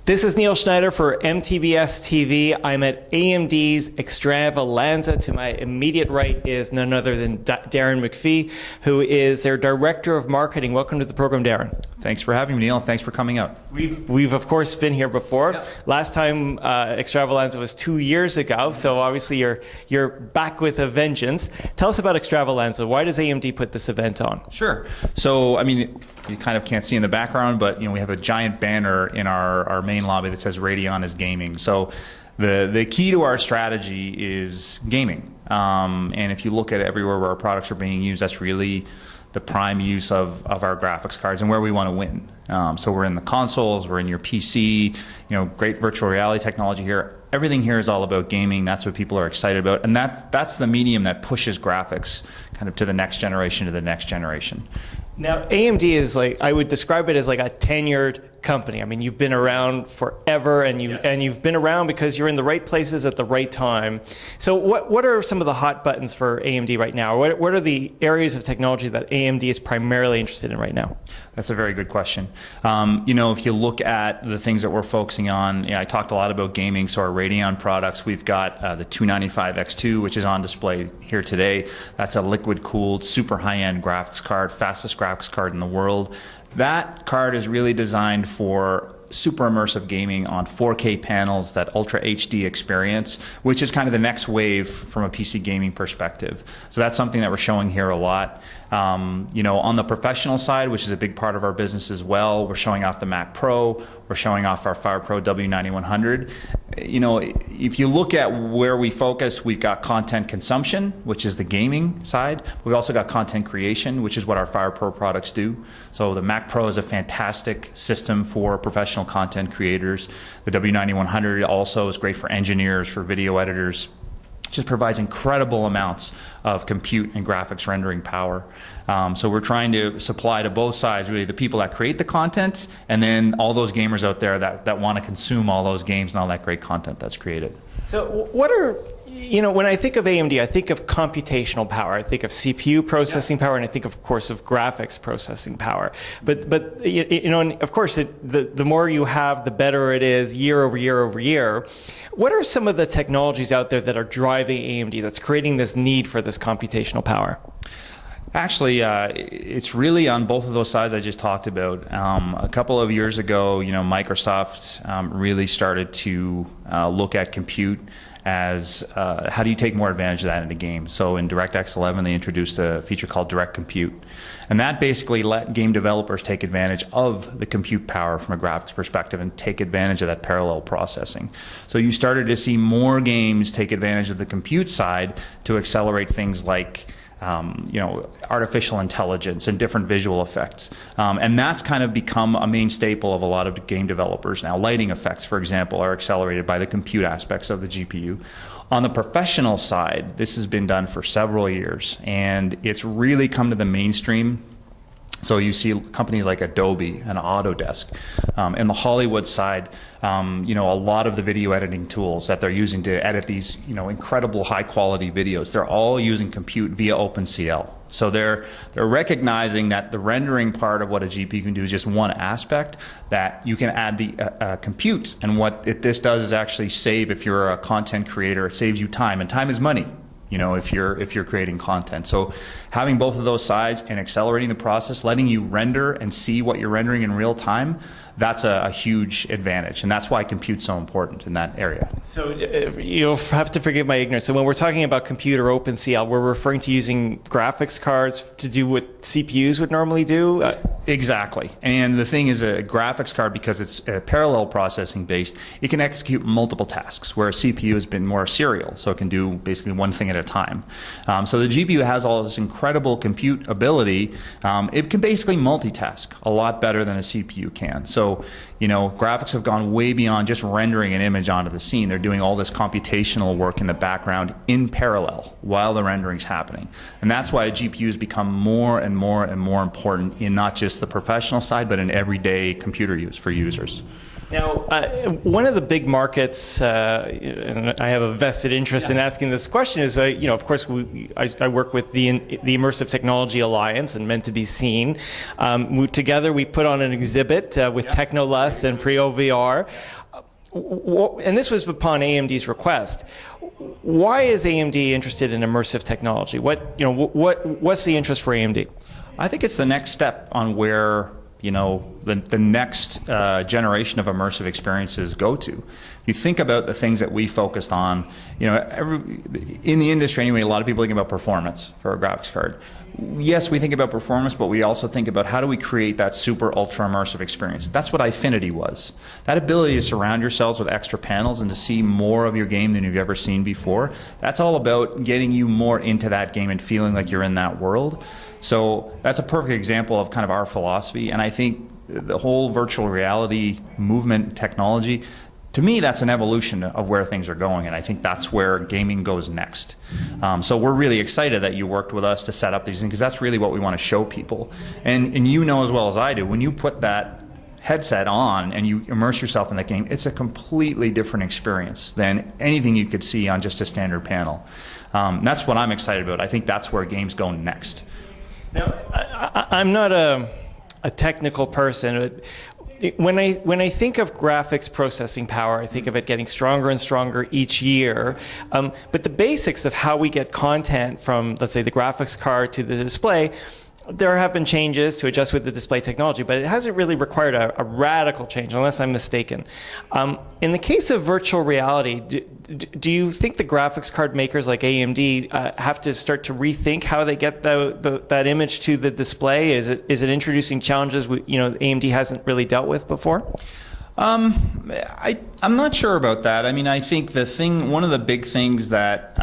This is Neil Schneider for MTBS-TV. I'm at AMD's Extravalanza. To my immediate right is none other than Darren McPhee, who is their Director of Marketing. Welcome to the program, Darren. Thanks for having me, Neil. Thanks for coming out. We've of course been here before. Yep. Last time Extravalanza was 2 years ago, so obviously you're back with a vengeance. Tell us about Extravalanza. Why does AMD put this event on? Sure. So, I mean, you kind of can't see in the background, but we have a giant banner in our main lobby that says Radeon is gaming. So the key to our strategy is gaming. And if you look at everywhere where our products are being used, that's really the prime use of our graphics cards and where we want to win. So we're in the consoles, we're in your PC, great virtual reality technology here. Everything here is all about gaming. That's what people are excited about. And that's the medium that pushes graphics kind of to the next generation, Now, AMD is I would describe it as like a tenured company. I mean, you've been around forever, and you've been around because you're in the right places at the right time. So what are some of the hot buttons for AMD right now? What are the areas of technology that AMD is primarily interested in right now? That's a very good question. If you look at the things that we're focusing on, I talked a lot about gaming, so our Radeon products, we've got the 295X2, which is on display here today. That's a liquid-cooled, super high-end graphics card, fastest graphics card in the world. That card is really designed for super immersive gaming on 4K panels, that Ultra HD experience, which is kind of the next wave from a PC gaming perspective. So that's something that we're showing here a lot. On the professional side, which is a big part of our business as well, we're showing off the Mac Pro, we're showing off our FirePro W9100. If you look at where we focus, we've got content consumption, which is the gaming side. We've also got content creation, which is what our FirePro products do. So the Mac Pro is a fantastic system for professional content creators. The W9100 also is great for engineers, for video editors. Just provides incredible amounts of compute and graphics rendering power. So we're trying to supply to both sides, really, the people that create the content and then all those gamers out there that want to consume all those games and all that great content that's created. So what are, when I think of AMD, I think of computational power, I think of CPU processing power, and I think, of course, of graphics processing power. But and of course, the more you have, the better it is year over year over year. What are some of the technologies out there that are driving AMD, that's creating this need for this computational power? Actually, it's really on both of those sides I just talked about. A couple of years ago, Microsoft really started to look at compute as how do you take more advantage of that in a game. So in DirectX 11, they introduced a feature called Direct Compute. And that basically let game developers take advantage of the compute power from a graphics perspective and take advantage of that parallel processing. So you started to see more games take advantage of the compute side to accelerate things like artificial intelligence and different visual effects. And that's kind of become a main staple of a lot of game developers now. Lighting effects, for example, are accelerated by the compute aspects of the GPU. On the professional side, this has been done for several years, and it's really come to the mainstream. So you see companies like Adobe and Autodesk. In the Hollywood side, a lot of the video editing tools that they're using to edit these, incredible high quality videos, they're all using compute via OpenCL. So they're recognizing that the rendering part of what a GPU can do is just one aspect, that you can add the compute. And what this does is actually save, if you're a content creator, it saves you time, and time is money. If you're creating content. So having both of those sides and accelerating the process, letting you render and see what you're rendering in real time, that's a huge advantage. And that's why compute's so important in that area. So you'll have to forgive my ignorance. So when we're talking about compute or OpenCL, we're referring to using graphics cards to do what CPUs would normally do? Exactly. And the thing is, a graphics card, because it's parallel processing based, it can execute multiple tasks, where a CPU has been more serial, so it can do basically one thing at a time. So the GPU has all this incredible compute ability. It can basically multitask a lot better than a CPU can. So, graphics have gone way beyond just rendering an image onto the scene. They're doing all this computational work in the background in parallel while the rendering's happening. And that's why a GPU has become more and more and more important in not just the professional side, but in everyday computer use for users. Now, one of the big markets, and I have a vested interest in asking this question, is, of course, I work with the Immersive Technology Alliance and Meant to Be Seen. Together, we put on an exhibit with Technolust and Prio VR. And this was upon AMD's request. Why is AMD interested in immersive technology? What's the interest for AMD? I think it's the next step on where the next generation of immersive experiences go to. You think about the things that we focused on, in the industry anyway, a lot of people think about performance for a graphics card. Yes, we think about performance, but we also think about how do we create that super ultra immersive experience. That's what Eyefinity was. That ability to surround yourselves with extra panels and to see more of your game than you've ever seen before. That's all about getting you more into that game and feeling like you're in that world. So that's a perfect example of kind of our philosophy, and I think the whole virtual reality movement technology, to me, that's an evolution of where things are going, and I think that's where gaming goes next. So we're really excited that you worked with us to set up these things, because that's really what we want to show people. And you know as well as I do, when you put that headset on and you immerse yourself in that game, it's a completely different experience than anything you could see on just a standard panel. That's what I'm excited about. I think that's where games go next. Now, I'm not a technical person. When I think of graphics processing power, I think of it getting stronger and stronger each year. But the basics of how we get content from, let's say, the graphics card to the display, there have been changes to adjust with the display technology, but it hasn't really required a radical change, unless I'm mistaken. In the case of virtual reality, do you think the graphics card makers like AMD have to start to rethink how they get that image to the display? Is it introducing challenges AMD hasn't really dealt with before? I'm not sure about that. I mean, I think one of the big things that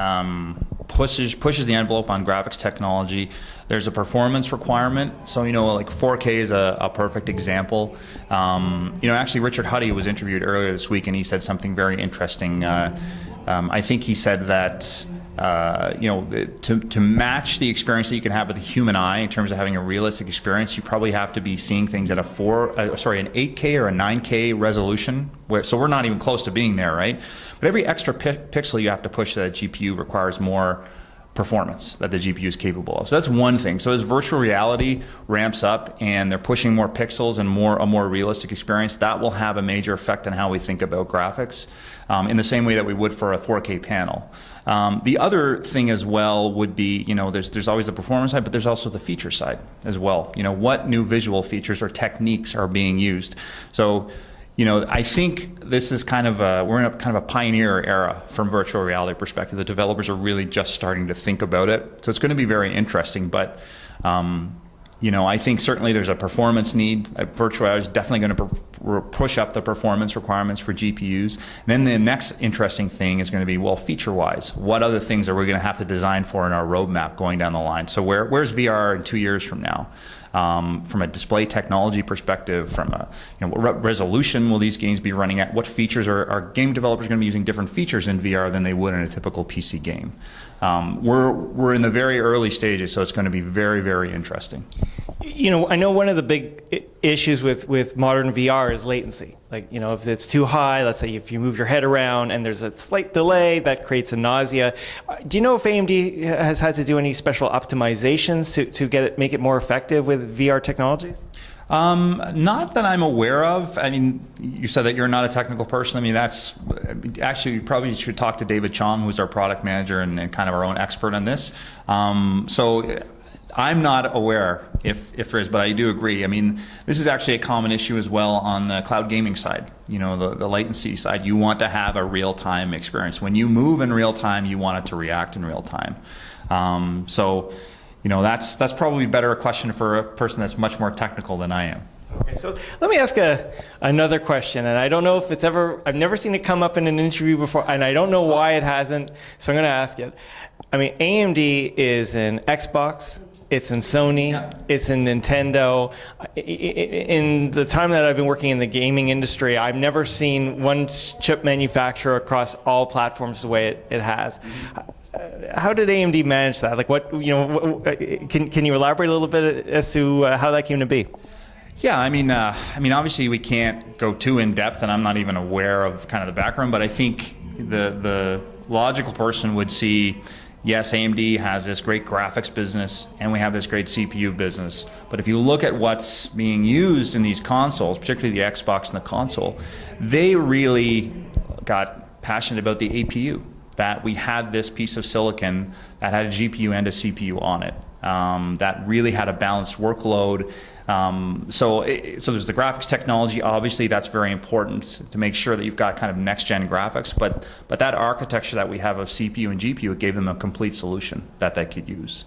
pushes the envelope on graphics technology, there's a performance requirement. So, like 4K is a perfect example. Actually Richard Huddy was interviewed earlier this week, and he said something very interesting. I think he said that to match the experience that you can have with the human eye in terms of having a realistic experience, you probably have to be seeing things at an 8K or a 9K resolution. So we're not even close to being there, right? But every extra pixel you have to push to that GPU requires more performance that the GPU is capable of. So that's one thing. So as virtual reality ramps up and they're pushing more pixels and a more realistic experience, that will have a major effect on how we think about graphics, in the same way that we would for a 4K panel. The other thing as well would be, there's always the performance side, but there's also the feature side as well. What new visual features or techniques are being used. So, I think this is we're in a pioneer era from virtual reality perspective. The developers are really just starting to think about it. So it's going to be very interesting, but I think certainly there's a performance need. Virtual reality is definitely going to push up the performance requirements for GPUs. And then the next interesting thing is going to be, well, feature-wise, what other things are we going to have to design for in our roadmap going down the line? So where's VR in 2 years from now? From a display technology perspective, from what resolution will these games be running at? What features are game developers going to be using different features in VR than they would in a typical PC game? We're in the very early stages, so it's going to be very, very interesting. I know one of the big issues with modern VR is latency. Like, if it's too high, let's say if you move your head around and there's a slight delay, that creates a nausea. Do you know if AMD has had to do any special optimizations to make it more effective with VR technologies? Not that I'm aware of. I mean, you said that you're not a technical person. I mean, that's actually, you probably should talk to David Chong, who's our product manager and kind of our own expert on this. So I'm not aware if there is, but I do agree. I mean, this is actually a common issue as well on the cloud gaming side, the latency side. You want to have a real-time experience. When you move in real time, you want it to react in real time. That's probably better a question for a person that's much more technical than I am. Okay, so let me ask another question, and I don't know if I've never seen it come up in an interview before, and I don't know why it hasn't, so I'm going to ask it. I mean, AMD is in Xbox, it's in Sony, it's in Nintendo. In the time that I've been working in the gaming industry, I've never seen one chip manufacturer across all platforms the way it has. How did AMD manage that? Like, can you elaborate a little bit as to how that came to be? Yeah, I mean, obviously we can't go too in depth, and I'm not even aware of kind of the background. But I think the logical person would see, yes, AMD has this great graphics business, and we have this great CPU business. But if you look at what's being used in these consoles, particularly the Xbox and the console, they really got passionate about the APU. That we had this piece of silicon that had a GPU and a CPU on it. That really had a balanced workload. So there's the graphics technology. Obviously, that's very important to make sure that you've got kind of next-gen graphics. But that architecture that we have of CPU and GPU, it gave them a complete solution that they could use.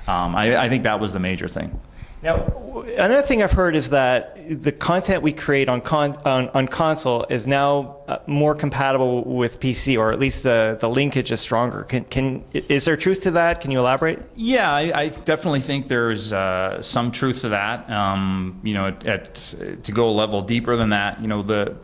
I think that was the major thing. Now, another thing I've heard is that the content we create on console is now more compatible with PC, or at least the linkage is stronger. Is there truth to that? Can you elaborate? Yeah, I definitely think there's some truth to that. To go a level deeper than that,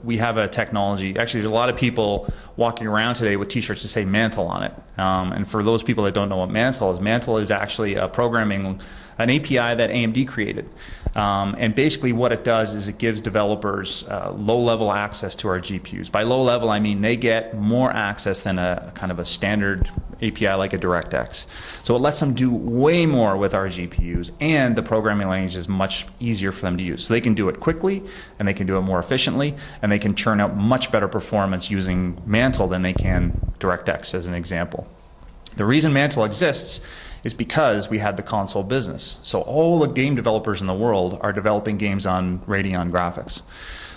we have a technology. Actually, there's a lot of people walking around today with T-shirts that say Mantle on it. And for those people that don't know what Mantle is actually a programming, an API that AMD created. And basically what it does is it gives developers low-level access to our GPUs. By low level, I mean they get more access than a kind of a standard API like a DirectX. So it lets them do way more with our GPUs, and the programming language is much easier for them to use. So they can do it quickly, and they can do it more efficiently, and they can churn out much better performance using Mantle than they can DirectX, as an example. The reason Mantle exists is because we had the console business. So all the game developers in the world are developing games on Radeon graphics.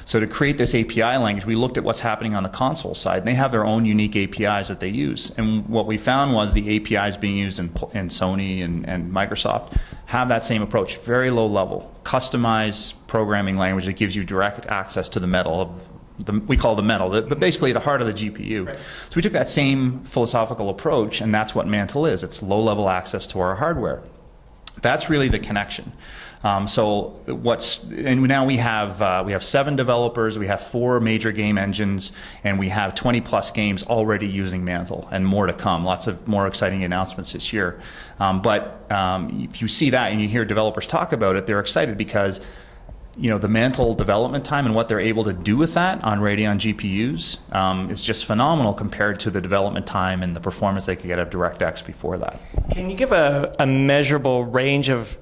So to create this API language, we looked at what's happening on the console side. And they have their own unique APIs that they use. And what we found was the APIs being used in Sony and Microsoft have that same approach, very low level, customized programming language that gives you direct access to the metal of we call the metal, but basically the heart of the GPU. Right. So we took that same philosophical approach, and that's what Mantle is. It's low-level access to our hardware. That's really the connection. And now we have 7 developers, we have 4 major game engines, and we have 20+ games already using Mantle, and more to come. Lots of more exciting announcements this year. But if you see that and you hear developers talk about it, they're excited because the Mantle development time and what they're able to do with that on Radeon GPUs is just phenomenal compared to the development time and the performance they could get out of DirectX before that. Can you give a measurable range of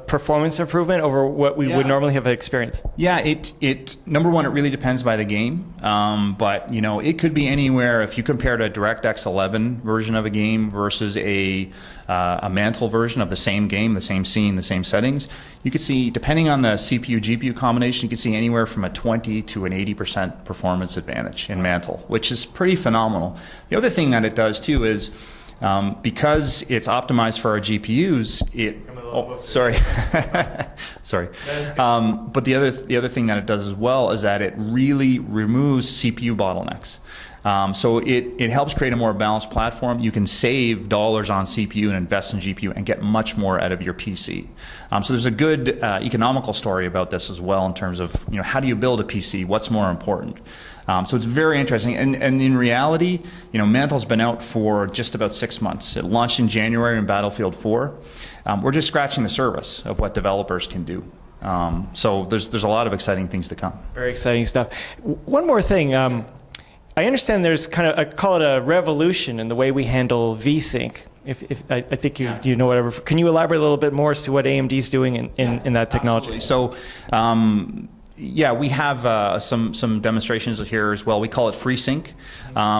performance improvement over what we would normally have experienced? Yeah, number one, it really depends by the game, but it could be anywhere. If you compared a DirectX 11 version of a game versus a Mantle version of the same game, the same scene, the same settings, you could see, depending on the CPU GPU combination, you could see anywhere from a 20 to an 80% performance advantage in Mantle, which is pretty phenomenal. The other thing that it does too is because it's optimized for our GPUs, sorry. But the other thing that it does as well is that it really removes CPU bottlenecks. So it helps create a more balanced platform. You can save dollars on CPU and invest in GPU and get much more out of your PC. So there's a good economical story about this as well in terms of how do you build a PC? What's more important? So it's very interesting. And in reality, Mantle's been out for just about 6 months. It launched in January in Battlefield 4. We're just scratching the surface of what developers can do. So there's a lot of exciting things to come. Very exciting stuff. One more thing. I understand there's kind of, I call it a revolution in the way we handle VSync. I think you know whatever. Can you elaborate a little bit more as to what AMD is doing in that technology? Absolutely. So we have some demonstrations here as well. We call it FreeSync.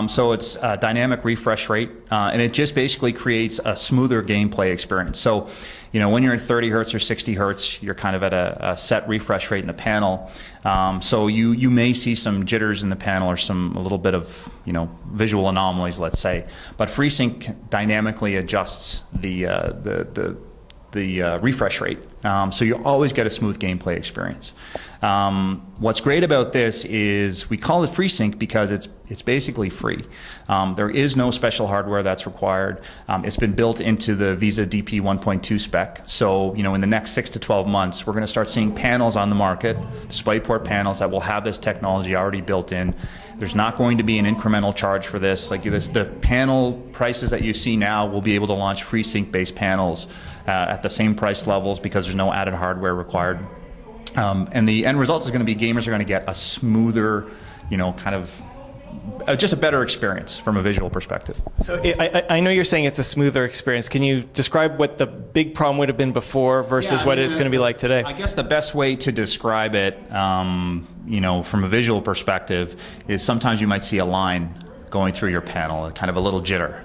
So it's a dynamic refresh rate, and it just basically creates a smoother gameplay experience. So when you're at 30 hertz or 60 hertz, you're kind of at a set refresh rate in the panel. So you may see some jitters in the panel or a little bit of visual anomalies, let's say. But FreeSync dynamically adjusts the refresh rate, so you always get a smooth gameplay experience. What's great about this is we call it FreeSync because it's basically free. There is no special hardware that's required. It's been built into the Visa DP 1.2 spec. So in the next 6 to 12 months, we're going to start seeing panels on the market, DisplayPort panels that will have this technology already built in. There's not going to be an incremental charge for this. The panel prices that you see now will be able to launch FreeSync-based panels at the same price levels because there's no added hardware required. And the end result is going to be gamers are going to get a smoother, kind of just a better experience from a visual perspective. So I know you're saying it's a smoother experience. Can you describe what the big problem would have been before versus what it's going to be like today? I guess the best way to describe it, from a visual perspective, is sometimes you might see a line going through your panel, kind of a little jitter.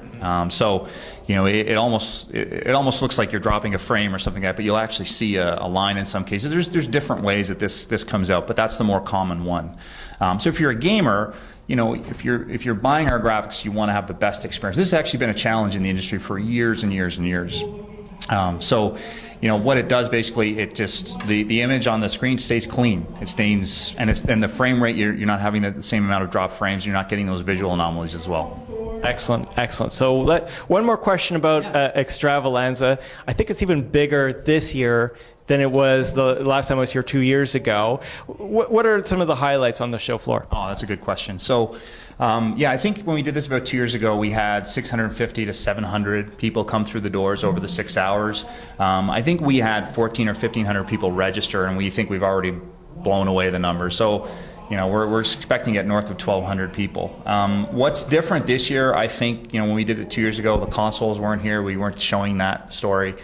It almost looks like you're dropping a frame or something like that, but you'll actually see a line in some cases. There's different ways that this comes out, but that's the more common one. So if you're a gamer, if you're buying our graphics, you want to have the best experience. This has actually been a challenge in the industry for years and years and years. What it does basically, it just the image on the screen stays clean. It stays, and the frame rate, you're not having the same amount of drop frames. You're not getting those visual anomalies as well. Excellent, excellent. So one more question about Extravalanza. I think it's even bigger this year than it was the last time I was here 2 years ago. What are some of the highlights on the show floor? Oh, that's a good question. So, I think when we did this about 2 years ago, we had 650 to 700 people come through the doors over the 6 hours. I think we had 1,400 or 1,500 people register, and we think we've already blown away the numbers. So, we're expecting to get north of 1,200 people. What's different this year, I think, when we did it 2 years ago, the consoles weren't here. We weren't showing that story.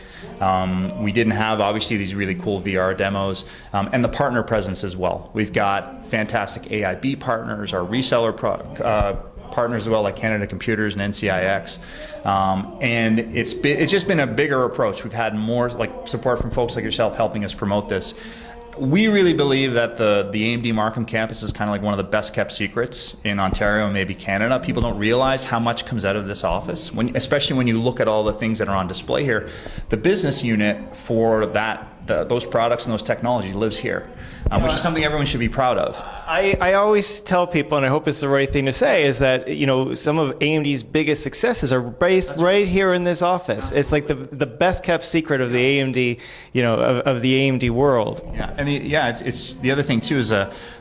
We didn't have, obviously, these really cool VR demos, and the partner presence as well. We've got fantastic AIB partners, our reseller partners as well, like Canada Computers and NCIX. And it's just been a bigger approach. We've had more support from folks like yourself helping us promote this. We really believe that the AMD Markham campus is kind of like one of the best kept secrets in Ontario and maybe Canada. People don't realize how much comes out of this office, especially when you look at all the things that are on display here. The business unit for those products and those technologies lives here, which is something everyone should be proud of. I always tell people, and I hope it's the right thing to say, is that some of AMD's biggest successes are based right here in this office. It's like the best kept secret of the AMD, of the AMD world. Yeah, and it's the other thing too is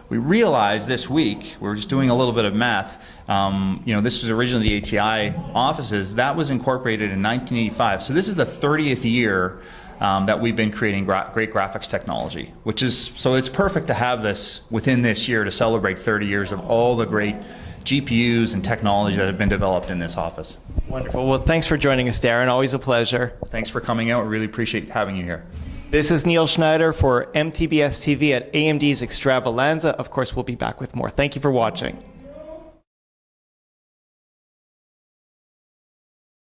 we realized this week, we were just doing a little bit of math. This was originally the ATI offices. That was incorporated in 1985. So this is the 30th year that we've been creating great graphics technology, so it's perfect to have this within this year to celebrate 30 years of all the great GPUs and technology that have been developed in this office. Wonderful. Well, thanks for joining us, Darren. Always a pleasure. Thanks for coming out. We really appreciate having you here. This is Neil Schneider for MTBS-TV at AMD's Extravalanza. Of course, we'll be back with more. Thank you for watching.